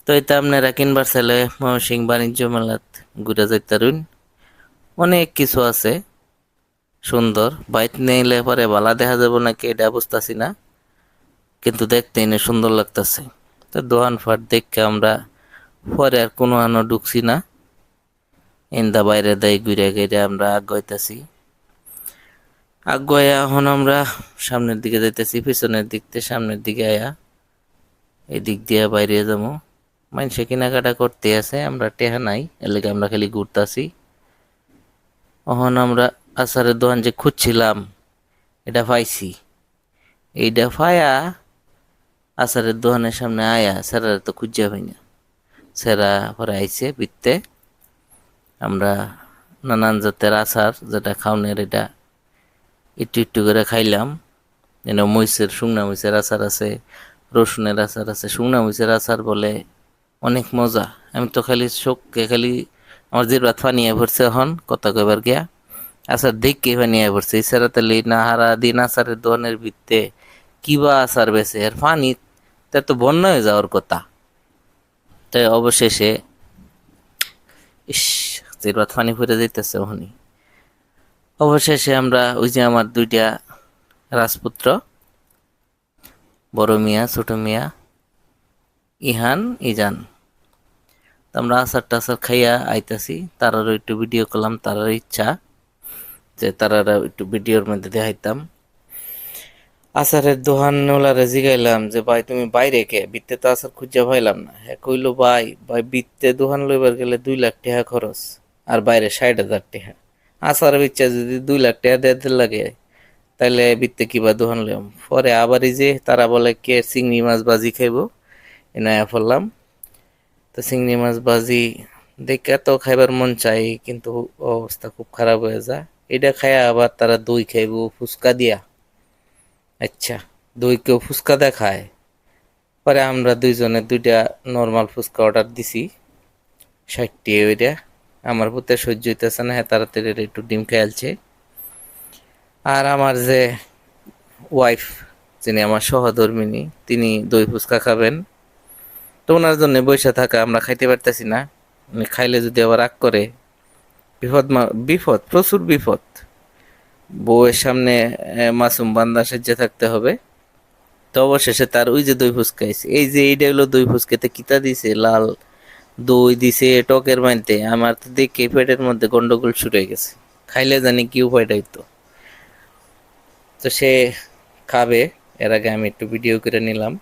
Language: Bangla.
তো এটা আপনারা কিনবার চাইলে ময়মনসিংহ বাণিজ্য মেলাত ঘুরে যাইতারুন। অনেক কিছু আছে সুন্দর, বাইক নিলে পরে ভালা দেখা যাবো নাকি এটা বুঝতেছি না, কিন্তু দেখতে এনে সুন্দর লাগতেছে। তো দোকান ফাট দেখে আমরা পরে আর কোনো আনো ঢুকছি না, ইন্দা বাইরে দেয় ঘুরে ঘুরে আমরা আগাইতেছি। আগুয়া এখন আমরা সামনের দিকে যাইতেছি, পিছনের দিক থেকে সামনের দিকে আয়া এই দিক দিয়ে বাইরে যাবো। মানুষে কেনাকাটা করতে আছে, আমরা টেহা নাই, এর লেগে আমরা খালি ঘুরতাছি। এখন আমরা আচারের দোকান যে খুঁজছিলাম এটা পাইছি। এইটা পায়া আচারের দোকানের সামনে আয়া স্যারা তো খুঁজে পাই না। স্যারা পরে আইছে বিত্তে, আমরা নানান জাতের আচার যেটা খাওনের এটা একটু একটু করে খাইলাম। মরিচের শুকনা মরিচের আচার আছে, রসুনের আচার আছে। শুকনা মরিচের আচার বলে অনেক মজা। আমি তো খালি শোককে খালি আমার জিহ্বার পানি আইয়া পড়ছে এখন কথা কইবার গিয়া। আচার দেখকে পানি আইয়া পড়ছে। এছাড়া তাহলে না হারা দিন আচারের দোকানের ভিত্তে কিবা আচার বেছে আর পানি তা তো বন্যা হয়ে যাওয়ার কথা। তাই অবশেষে ইস, জিহ্বার পানি ফুটে যাইতেছে ওখানে। অবশেষে আমরা ওই যে আমার দুইটা রাজপুত্র, বড় মিয়া ছোট মিয়া, ইহান ইজান, তো আমরা আচার টাচার খাইয়া আইতাছি। তারারও একটু ভিডিও করলাম, তারার ইচ্ছা যে তারারা একটু ভিডিওর মধ্যে দেখাইতাম। আচারের দোকান ওলারে জিগাইলাম যে ভাই তুমি বাইরে কে, বিত্তে তো আচার খুঁজে পাইলাম না। হ্যাঁ কইলো ভাই ভাই বিত্তে দোকান লইবার গেলে 2 লাখ টাকা খরচ, আর বাইরে 60,000 টাকা। আচার বিচ্ছা যদি 2 লাখ টাকা দিতে লাগে তাইলে বিত্তে কিবা দোকান লইম। পরে আবার এই যে তারা বলে কে চিংড়ি মাছ বাজি খাইবো, এনায়া ফেললাম। তো চিংড়ি মাছ বাজি দেখে তো খাইবার মন চাই, কিন্তু অবস্থা খুব খারাপ হয়ে যায়। এটা খায়া আবার তারা দই খাইবো ফুচকা দিয়া। আচ্ছা, দই কেউ ফুচকা দেখায়? পরে আমরা দুইজনে দুইটা নর্মাল ফুচকা অর্ডার দিছি, 60 ওইটা। আমার পুতে সহ্য হইতেছে না, হ্যাঁ তাড়াতাড়ি একটু ডিম খেয়ালছে। আর আমার যে ওয়াইফ, যিনি আমার সহধর্মিনী, তিনি দই ফুচকা খাবেন। তো ওনার জন্য বসে থাকা, আমরা খাইতে পারতেছি না। উনি খাইলে যদি আবার রাগ করে, বিপদ বিপদ, প্রচুর বিপদ। বউয়ের সামনে মাসুম বান্দা সেজে থাকতে হবে। তো অবশেষে তার ওই যে দই ফুচকা আইছে, এই যে এইটা হলো দই ফুচকাতে কিতা দিছে, লাল দই দিছে টকের মাইতে। আমার তো দেখে পেটের মধ্যে গন্ডগোল শুরু হয়ে গেছে, খাইলে জানি কি উপায়টা হইতো। তো সে খাবে, এর আগে আমি একটু ভিডিও করে নিলাম।